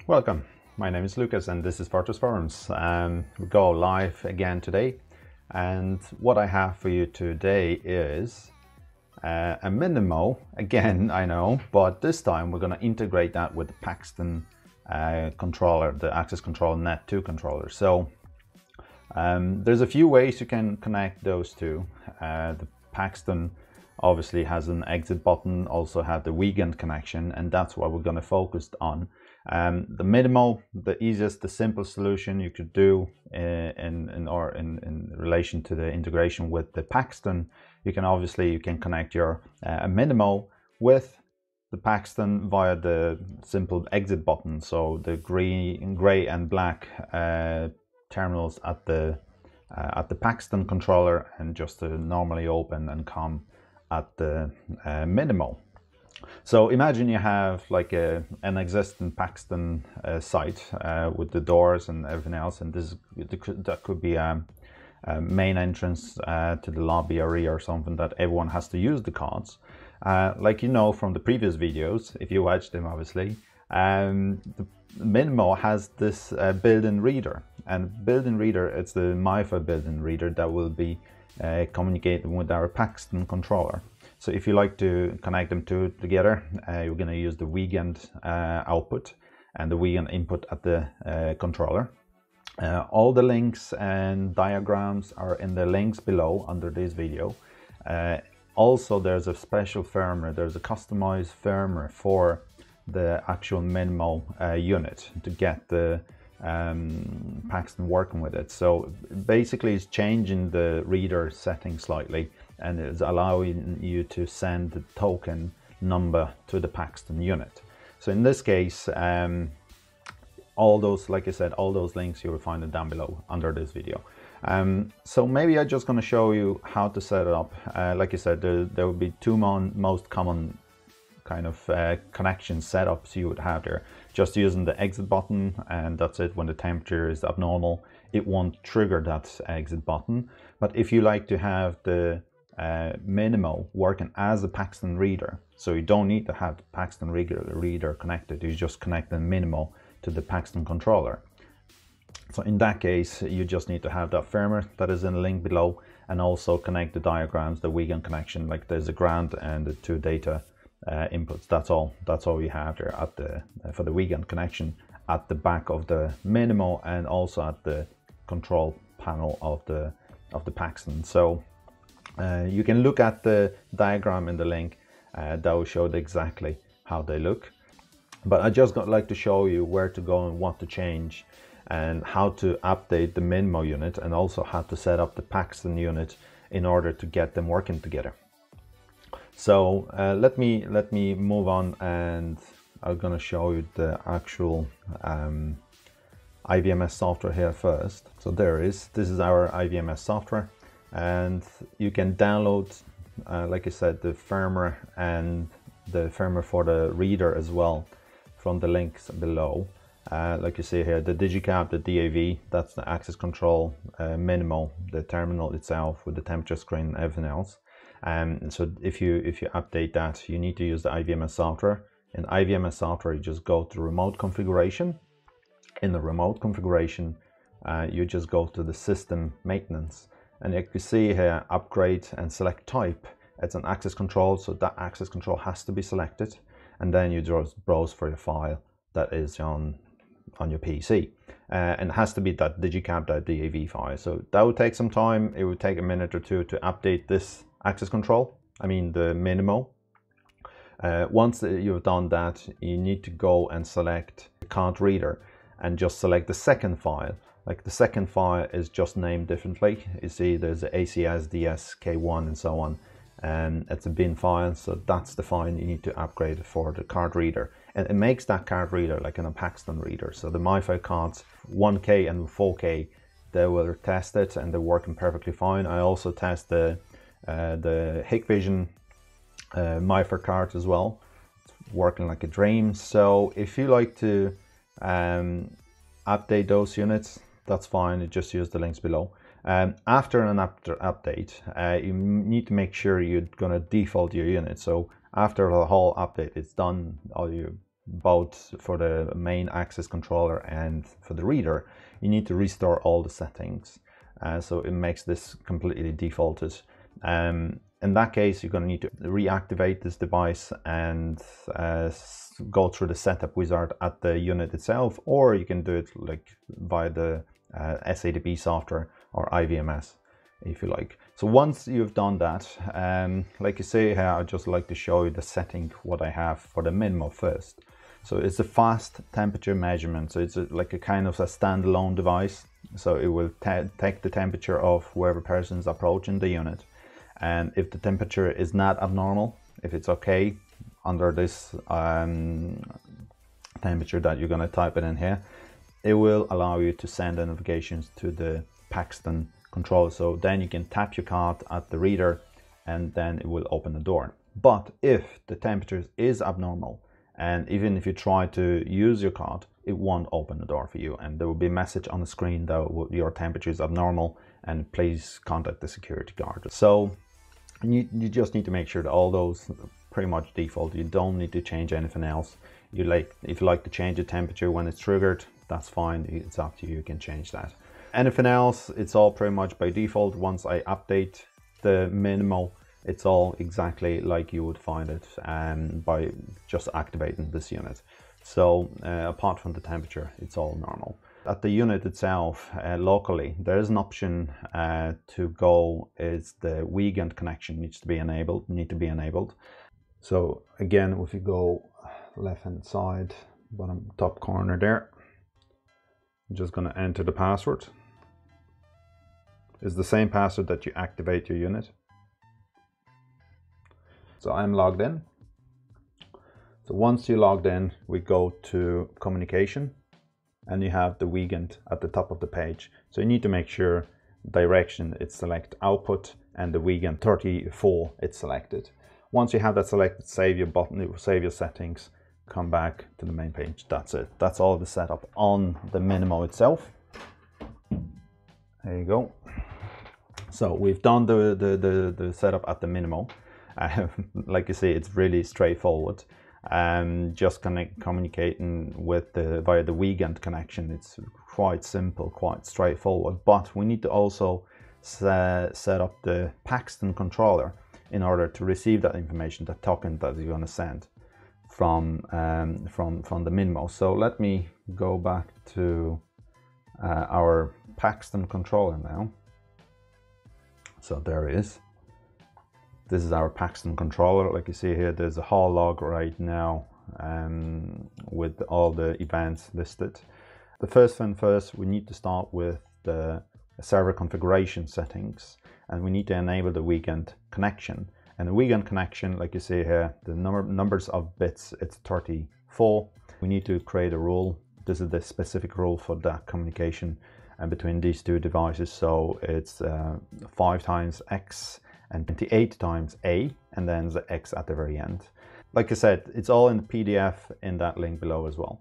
Welcome, my name is Lucas and this is Fortress Forums. We go live again today, and what I have for you today is a MinMoe, again I know, but this time we're going to integrate that with the Paxton controller, the access control Net 2 controller. So there's a few ways you can connect those two. The Paxton obviously has an exit button, also have the weekend connection, and that's what we're going to focus on. The MinMoe, the easiest, the simple solution you could do in relation to the integration with the Paxton, you can connect your MinMoe with the Paxton via the simple exit button. So the gray and black terminals at the Paxton controller, and just to normally open and come at the MinMoe. So imagine you have like an existing Paxton site with the doors and everything else, and that could be a main entrance to the lobby area or something that everyone has to use the cards. Like you know from the previous videos, if you watched them obviously, the MinMoe has this built-in reader, and built-in reader, it's the MiFi built-in reader that will be communicating with our Paxton controller. So if you like to connect them together, you're going to use the weekend output and the weekend input at the controller. All the links and diagrams are in the links below under this video. Also, there's a special firmware, there's a customized firmware for the actual MinMoe unit to get the Paxton working with it. So basically it's changing the reader setting slightly, and it's allowing you to send the token number to the Paxton unit. So in this case, all those, like I said, all those links you will find it down below under this video. So maybe I'm just going to show you how to set it up. Like I said, there will be two most common kind of connection setups you would have there. Just using the exit button, and that's it. When the temperature is abnormal, it won't trigger that exit button. But if you like to have the MinMoe working as a Paxton reader, so you don't need to have the Paxton reader connected, you just connect the MinMoe to the Paxton controller. So in that case, you just need to have that firmware that is in the link below, and also connect the diagrams, the weekend connection, like there's a ground and the two data inputs. That's all you have there at the for the weekend connection at the back of the MinMoe, and also at the control panel of the Paxton. So you can look at the diagram in the link that will show exactly how they look, but I just like to show you where to go and what to change, and how to update the MinMoe unit, and also how to set up the Paxton unit in order to get them working together. So let me move on, and I'm going to show you the actual IVMS software here first. So this is our IVMS software, and you can download, like I said, the firmware and the firmware for the reader as well from the links below. Like you see here, the digicap, the DAV, that's the access control MinMoe, the terminal itself with the temperature screen and everything else. So if you update that, you need to use the IVMS software. In IVMS software, you just go to remote configuration. In the remote configuration, you just go to the system maintenance, and you can see here, upgrade and select type. It's an access control, so that access control has to be selected, and then you just browse for your file that is on your PC, and it has to be that digicap.dav file. So that would take some time. It would take a minute or two to update this access control, the MinMoe. Once you've done that, you need to go and select the card reader, and just select the second file. Like the second file is just named differently. You see there's the ACS, DS, K1 and so on, and it's a bin file, so that's the file you need to upgrade for the card reader. And it makes that card reader like a Paxton reader. So the MiFi cards 1K and 4K, they will test it and they're working perfectly fine. I also test the Hikvision MinMoe cards as well. It's working like a dream. So if you like to update those units, that's fine. You just use the links below. After an update, you need to make sure you're going to default your unit. So after the whole update is done, all you both for the main access controller and for the reader, you need to restore all the settings. So it makes this completely defaulted. In that case, you're going to need to reactivate this device and go through the setup wizard at the unit itself, or you can do it like via the SADB software or IVMS, if you like. So once you've done that, like you see here, I'd just like to show you the setting, what I have for the MinMoe first. So it's a fast temperature measurement. So it's like a kind of a standalone device. So it will take the temperature of whoever person is approaching the unit. And if the temperature is not abnormal, if it's okay under this temperature that you're going to type it in here, it will allow you to send the notifications to the Paxton control. So then you can tap your card at the reader and then it will open the door. But if the temperature is abnormal, and even if you try to use your card, it won't open the door for you, and there will be a message on the screen that your temperature is abnormal and please contact the security guard. So you just need to make sure that all those pretty much default. You don't need to change anything else. If you like to change the temperature when it's triggered, that's fine. It's up to you. You can change that. Anything else, it's all pretty much by default. Once I update the MinMoe, it's all exactly like you would find it by just activating this unit. So apart from the temperature, it's all normal. At the unit itself, locally, there is an option to go. Is the weekend connection need to be enabled. So again, if you go left hand side, bottom top corner there, I'm just going to enter the password. It's the same password that you activate your unit. So I'm logged in. So once you're logged in, we go to communication and you have the weekend at the top of the page. So you need to make sure direction, it's select output, and the weekend 34, it's selected. Once you have that selected, save your button, it will save your settings, come back to the main page. That's it. That's all the setup on the MinMoe itself. There you go. So we've done the setup at the MinMoe. Like you see, it's really straightforward. Just communicating with via the weekend connection. It's quite simple, quite straightforward. But we need to also set up the Paxton controller in order to receive that information, that token that you're going to send from the MinMoe. So let me go back to our Paxton controller now. So there it is. This is our Paxton controller. Like you see here, there's a whole log right now with all the events listed. The first thing first, we need to start with the server configuration settings, and we need to enable the weekend connection. And the weekend connection, like you see here, the numbers of bits, it's 34. We need to create a rule. This is the specific rule for that communication between these two devices. So it's 5 times X and 28 times A, and then the X at the very end. Like I said, it's all in the PDF in that link below as well,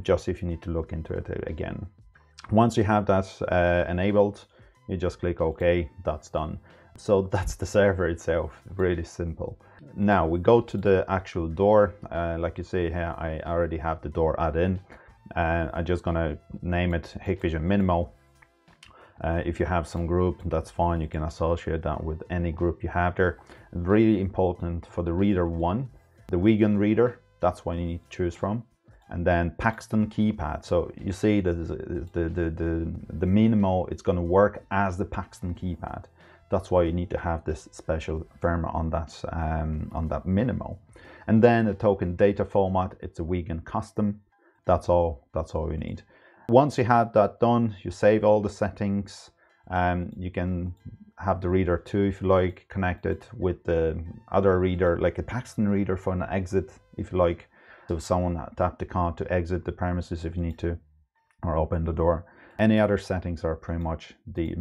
just if you need to look into it again. Once you have that enabled, you just click OK, that's done. So that's the server itself, really simple. Now we go to the actual door. Like you see here, I already have the door add-in. I'm just gonna name it Hikvision MinMoe. If you have some group, that's fine. You can associate that with any group you have there. Really important for the reader 1, the weekend reader, that's what you need to choose from. And then Paxton keypad. So you see that the MinMoe, it's going to work as the Paxton keypad. That's why you need to have this special firmware on that MinMoe. And then the token data format, it's a weekend custom. That's all you need. Once you have that done, you save all the settings. You can have the reader 2, if you like, connected with the other reader, like a Paxton reader for an exit, if you like. So someone tap the card to exit the premises if you need to, or open the door. Any other settings are pretty much the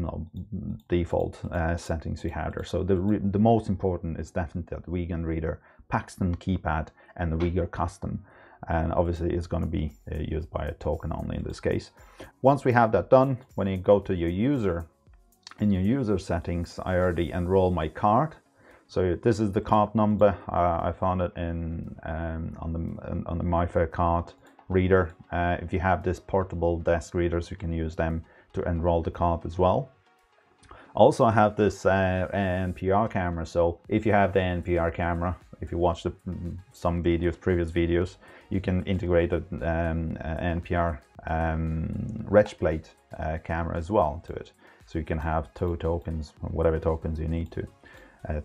default settings you have there. So the most important is definitely that weekend reader, Paxton keypad, and the weekend custom. And obviously it's going to be used by a token only in this case. Once we have that done, when you go to your user, in your user settings, I already enroll my card. So this is the card number. I found it in on the MyFair card reader. If you have this portable desk readers, you can use them to enroll the card as well. Also, I have this NPR camera. So if you have the NPR camera, if you watch some videos, previous videos, you can integrate an NPR reg plate camera as well to it. So you can have two tokens, whatever tokens you need to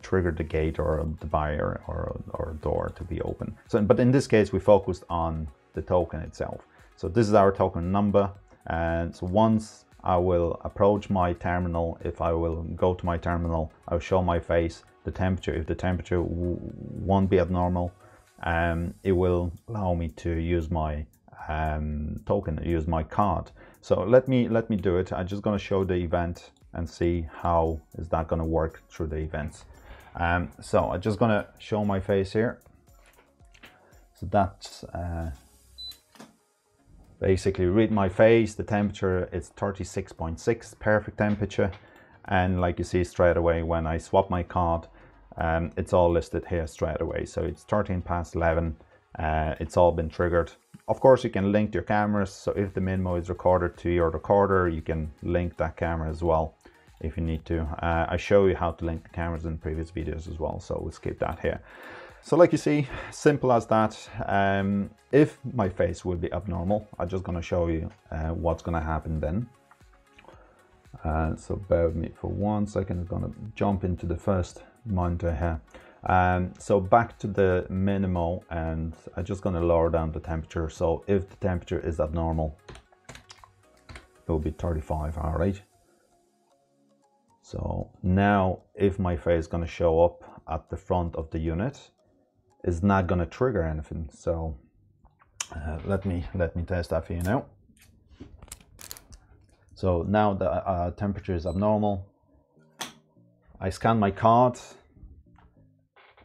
trigger the gate or the barrier or door to be open. So, but in this case, we focused on the token itself. So this is our token number. And so once I will approach my terminal, if I will go to my terminal, I'll show my face, the temperature. If the temperature won't be abnormal, it will allow me to use my token, use my card. So let me do it. I'm just going to show the event and see how is that going to work through the events. So I'm just going to show my face here. So that's basically read my face. The temperature is 36.6, perfect temperature. And like you see straight away, when I swap my card, it's all listed here straight away. So it's 13 past 11. It's all been triggered. Of course, you can link your cameras. So if the MinMoe is recorded to your recorder, you can link that camera as well if you need to. I show you how to link the cameras in previous videos as well, so we'll skip that here. So like you see, simple as that. If my face will be abnormal, I'm just going to show you what's going to happen then. So bear with me for 1 second. I'm going to jump into the first monitor here. So back to the MinMoe, and I'm just going to lower down the temperature. So if the temperature is abnormal, it will be 35, all right. So now if my face is going to show up at the front of the unit, it's not going to trigger anything. So let me test that for you now. So now the temperature is abnormal. I scan my card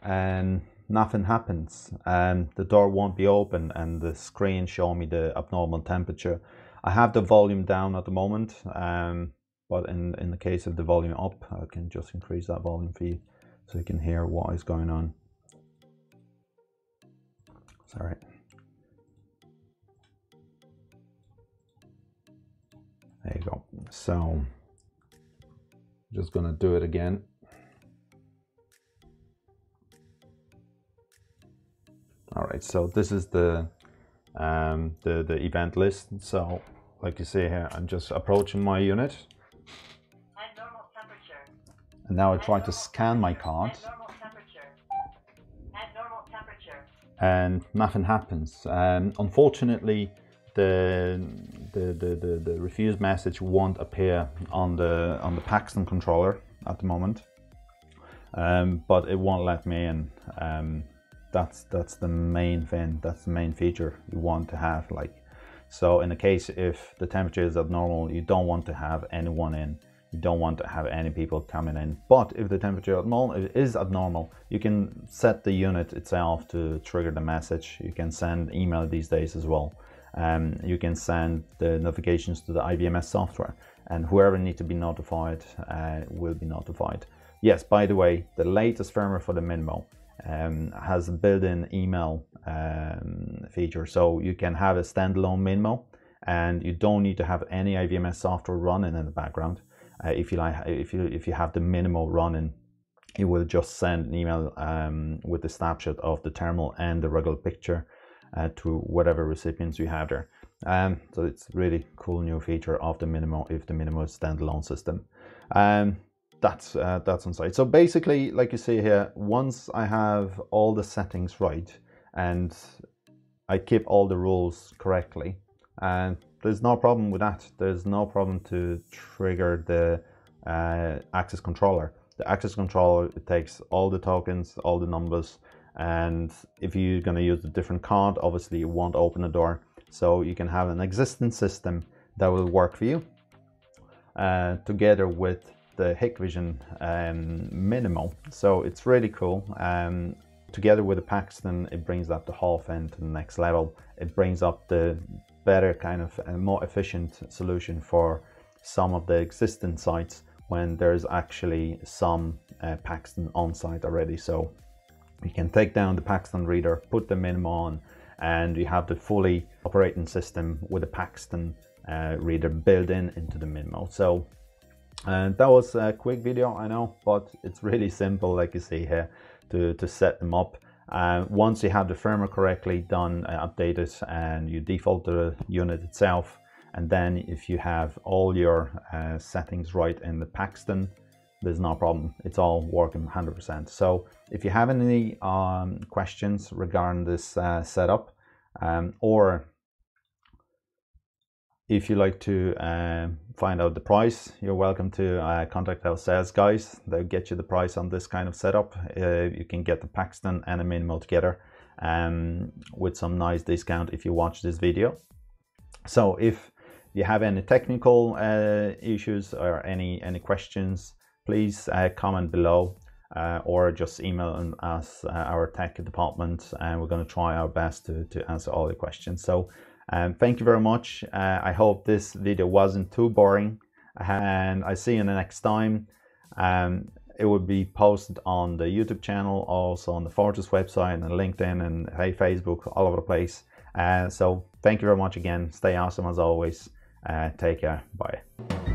and nothing happens, and the door won't be open and the screen show me the abnormal temperature. I have the volume down at the moment, but in the case of the volume up, I can just increase that volume for you so you can hear what is going on. Sorry. There you go. So just gonna do it again. All right, so this is the event list. So like you see here, I'm just approaching my unit. At normal temperature. And now I try to scan my card. At normal temperature. At normal temperature. And nothing happens. Unfortunately, the refuse message won't appear on the Paxton controller at the moment, but it won't let me in. That's the main thing. That's the main feature you want to have. Like, so in the case if the temperature is abnormal, you don't want to have anyone in. You don't want to have any people coming in. But if the temperature is abnormal, you can set the unit itself to trigger the message. You can send email these days as well. You can send the notifications to the IVMS software, and whoever needs to be notified will be notified. Yes, by the way, the latest firmware for the MinMoe has a built-in email feature, so you can have a standalone MinMoe and you don't need to have any IVMS software running in the background. If you have the MinMoe running, it will just send an email with the snapshot of the terminal and the regular picture to whatever recipients you have there. So it's really cool new feature of the MinMoe if the MinMoe is standalone system. That's on site. So basically, like you see here, once I have all the settings right and I keep all the rules correctly, and there's no problem with that. There's no problem to trigger the access controller. The access controller, it takes all the tokens, all the numbers, and if you're going to use a different card, obviously it won't open the door. So you can have an existing system that will work for you together with the Hikvision MinMoe. So it's really cool. Together with the Paxton, it brings up the half end to the next level. It brings up the better kind of more efficient solution for some of the existing sites when there's actually some Paxton on site already. So you can take down the Paxton reader, put the MinMoe on, and you have the fully operating system with a Paxton reader built into the MinMoe. So that was a quick video, I know, but it's really simple, like you see here, to set them up. Once you have the firmware correctly done, updated, and you default the unit itself, and then if you have all your settings right in the Paxton, there's no problem. It's all working 100%. So if you have any questions regarding this setup, or if you like to find out the price, you're welcome to contact our sales guys. They'll get you the price on this kind of setup. You can get the Paxton and a MinMoe together with some nice discount if you watch this video. So if you have any technical issues or any questions, please comment below or just email us, our tech department, and we're going to try our best to answer all the questions. So thank you very much. I hope this video wasn't too boring, and I see you the next time. It will be posted on the YouTube channel, also on the Fortress website and LinkedIn and Facebook, all over the place. So thank you very much again. Stay awesome as always. Take care. Bye.